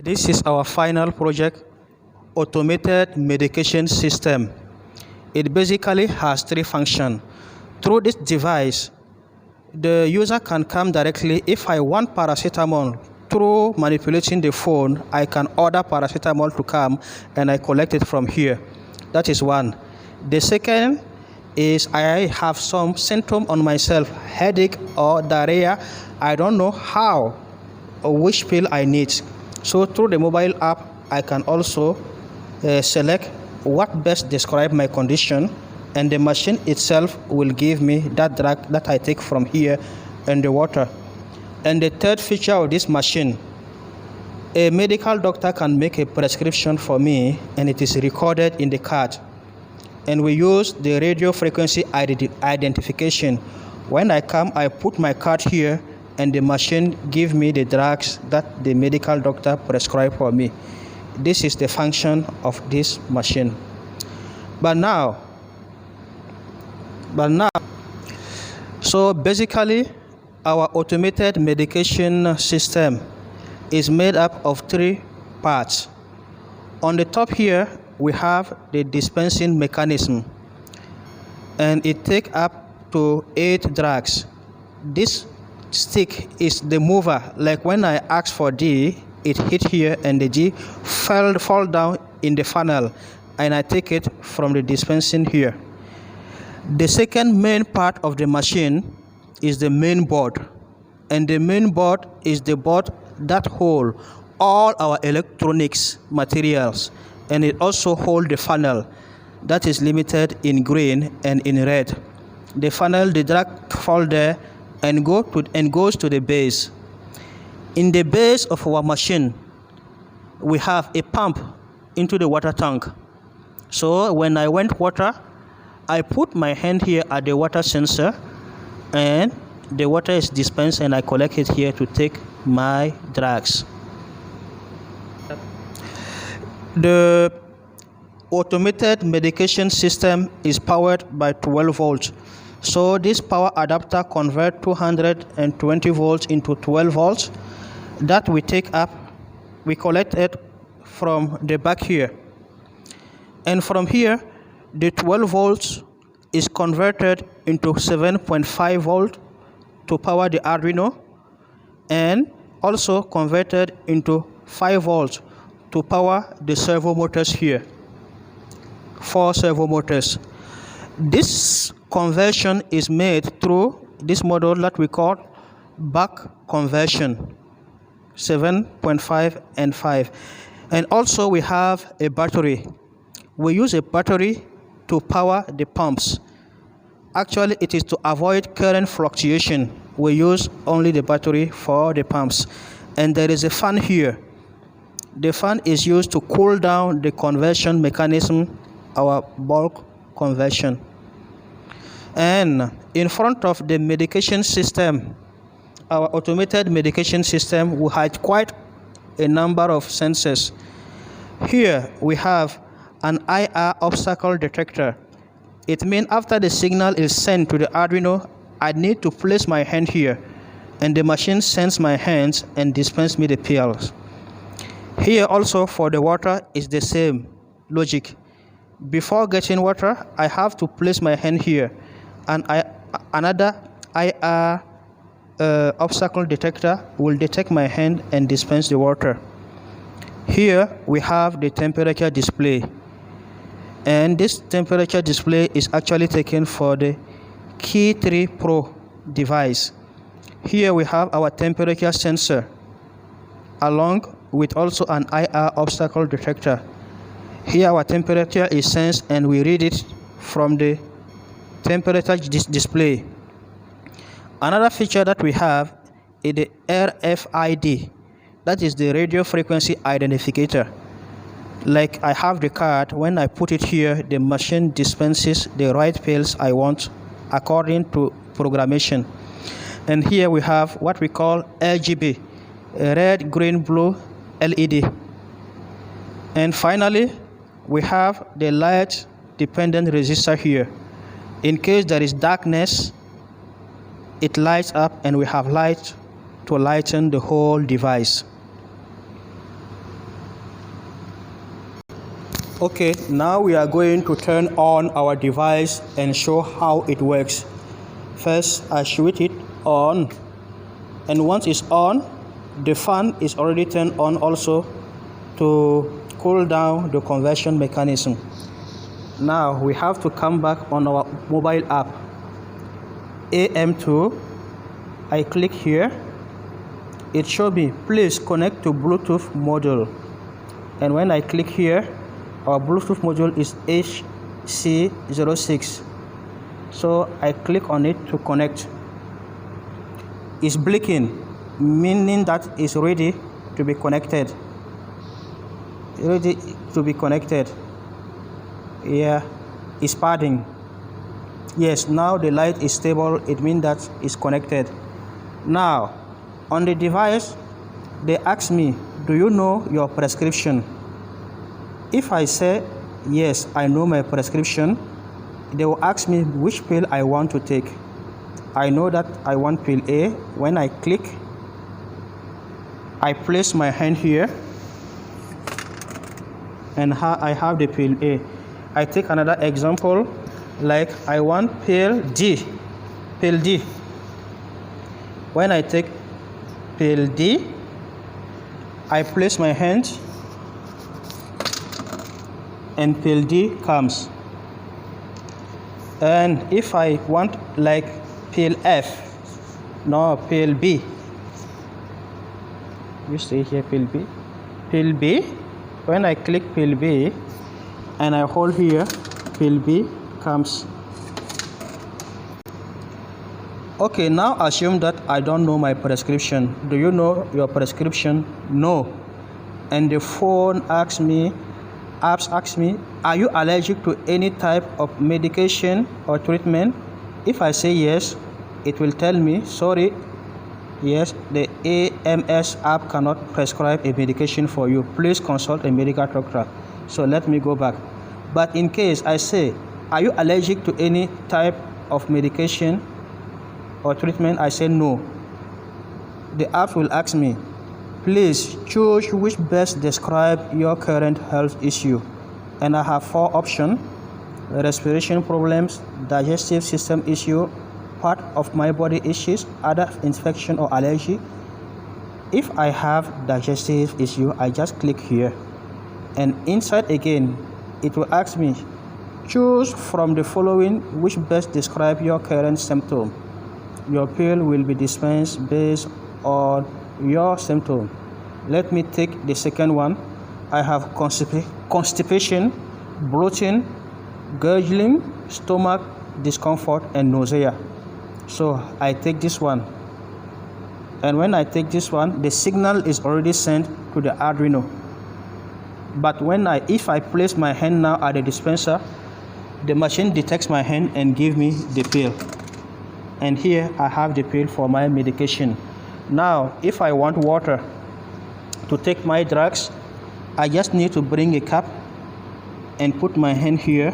This is our final project, automated medication system. It basically has three functions. Through this device, the user can come directly. If I want paracetamol, through manipulating the phone, I can order paracetamol to come and I collect it from here. That is one. The second is I have some symptom on myself, headache or diarrhea. I don't know how or which pill I need. So through the mobile app, I can also select what best describe my condition, and the machine itself will give me that drug that I take from here and the water. And the third feature of this machine, a medical doctor can make a prescription for me and it is recorded in the card. And we use the radio frequency identification. When I come, I put my card here and the machine gives me the drugs that the medical doctor prescribed for me. This is the function of this machine. So basically, our automated medication system is made up of three parts. On the top here, we have the dispensing mechanism, and it takes up to 8 drugs. This stick is the mover. Like when I ask for D, it hit here and the G fall down in the funnel, and I take it from the dispensing here. The second main part of the machine is the main board, and the main board is the board that holds all our electronics materials, and it also holds the funnel that is limited in green and in red. The funnel, the drug fall there and goes to the base. In the base of our machine, we have a pump into the water tank. So when I want water, I put my hand here at the water sensor, and the water is dispensed, and I collect it here to take my drugs. The automated medication system is powered by 12 volts. So this power adapter converts 220 volts into 12 volts. That we take up, we collect it from the back here. And from here, the 12 volts is converted into 7.5 volt to power the Arduino, and also converted into 5 volts to power the servo motors here. 4 servo motors. This conversion is made through this model that we call buck conversion, 7.5 and 5. And also we have a battery. We use a battery to power the pumps. Actually, it is to avoid current fluctuation. We use only the battery for the pumps. And there is a fan here. The fan is used to cool down the conversion mechanism, our bulk conversion. And in front of the medication system, our automated medication system, we had quite a number of sensors. Here we have an IR obstacle detector. It means after the signal is sent to the Arduino, I need to place my hand here, and the machine sends my hands and dispense me the pills. Here also for the water is the same logic. Before getting water, I have to place my hand here, and another IR obstacle detector will detect my hand and dispense the water. Here we have the temperature display, and this temperature display is actually taken for the Key 3 Pro device. Here we have our temperature sensor along with also an IR obstacle detector. Here our temperature is sensed and we read it from the temperature display. Another feature that we have is the RFID, that is the radio frequency identificator. Like I have the card, when I put it here, the machine dispenses the right pills I want according to programmation. And here we have what we call RGB, red, green, blue LED. And finally, we have the light dependent resistor here. In case there is darkness, it lights up and we have light to lighten the whole device. Okay, now we are going to turn on our device and show how it works. First, I switch it on, and once it's on, the fan is already turned on also to cool down the conversion mechanism. Now we have to come back on our mobile app, AM2. I click here. It shows me please connect to Bluetooth module, and when I click here, our Bluetooth module is HC06. So I click on it to connect. It's blinking, meaning that it's ready to be connected. Ready to be connected. Yeah, it's padding. Yes, now the light is stable. It means that it's connected. Now, on the device, they ask me, do you know your prescription? If I say, yes, I know my prescription, they will ask me which pill I want to take. I know that I want pill A. When I click, I place my hand here, and I have the pill A. I take another example, like I want pill D. Pill D. When I take pill D, I place my hand, and pill D comes. And if I want like pill F, no, pill B, you see here pill B. Pill B, when I click pill B and I hold here, pill B comes. Okay, now assume that I don't know my prescription. Do you know your prescription? No. And the phone asks me, are you allergic to any type of medication or treatment? If I say yes, it will tell me, sorry, yes, the AMS app cannot prescribe a medication for you. Please consult a medical doctor. So let me go back. But in case I say, are you allergic to any type of medication or treatment? I say no. The app will ask me, please choose which best describe your current health issue. And I have 4 options: respiration problems, digestive system issue, part of my body issues, other infection or allergy. If I have digestive issue, I just click here, and inside again it will ask me, choose from the following which best describe your current symptom. Your pill will be dispensed based on your symptom. Let me take the second one. I have constipation, bloating, gurgling, stomach discomfort, and nausea. So I take this one, and when I take this one, the signal is already sent to the Arduino. But if I place my hand now at the dispenser, the machine detects my hand and gives me the pill. And here I have the pill for my medication. Now, if I want water to take my drugs, I just need to bring a cup and put my hand here.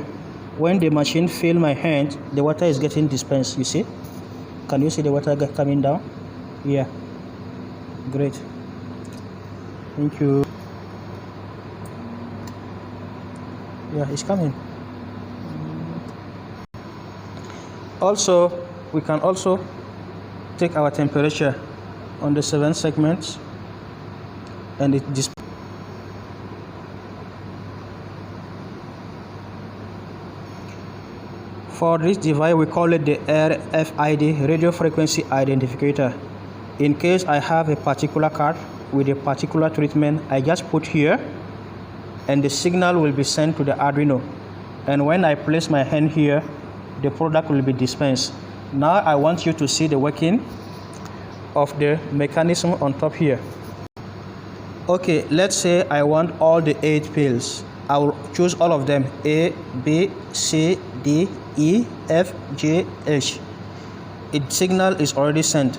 When the machine fills my hand, the water is getting dispensed. You see? Can you see the water coming down? Yeah. Great. Thank you. Yeah, it's coming. Also, we can also take our temperature on the 7 segments, and it displays. For this device, we call it the RFID, radio frequency identificator. In case I have a particular card with a particular treatment, I just put here, and the signal will be sent to the Arduino. And when I place my hand here, the product will be dispensed. Now I want you to see the working of the mechanism on top here. Okay, let's say I want all the 8 pills. I will choose all of them: A, B, C, D, E, F, G, H. Its signal is already sent.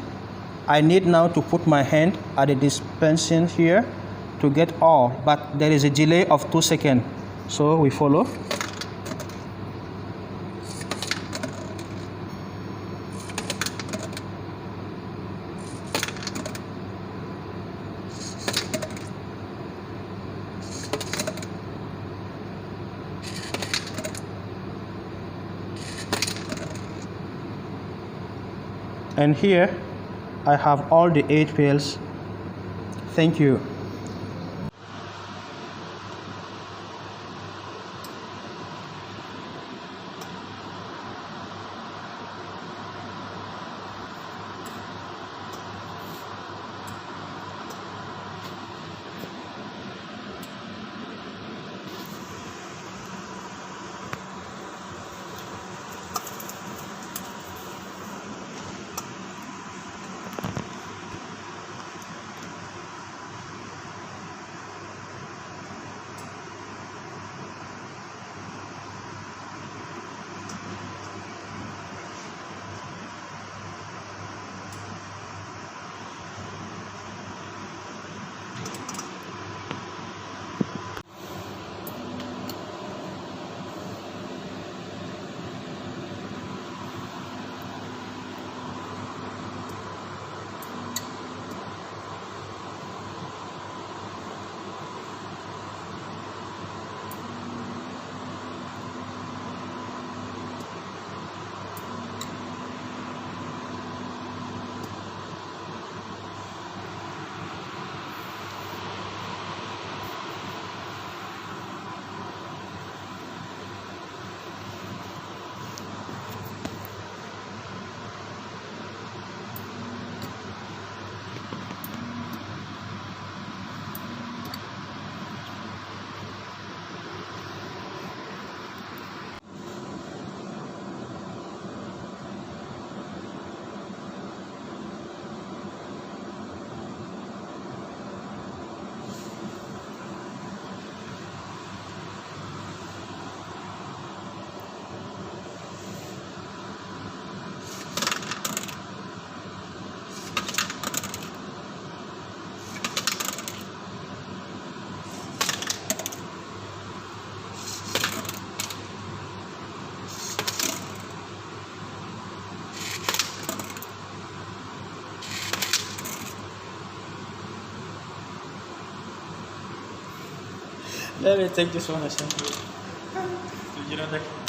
I need now to put my hand at the dispensing here to get all, but there is a delay of 2 seconds. So we follow. And here I have all the 8 pills. Thank you. Let me take this one a second. You know that.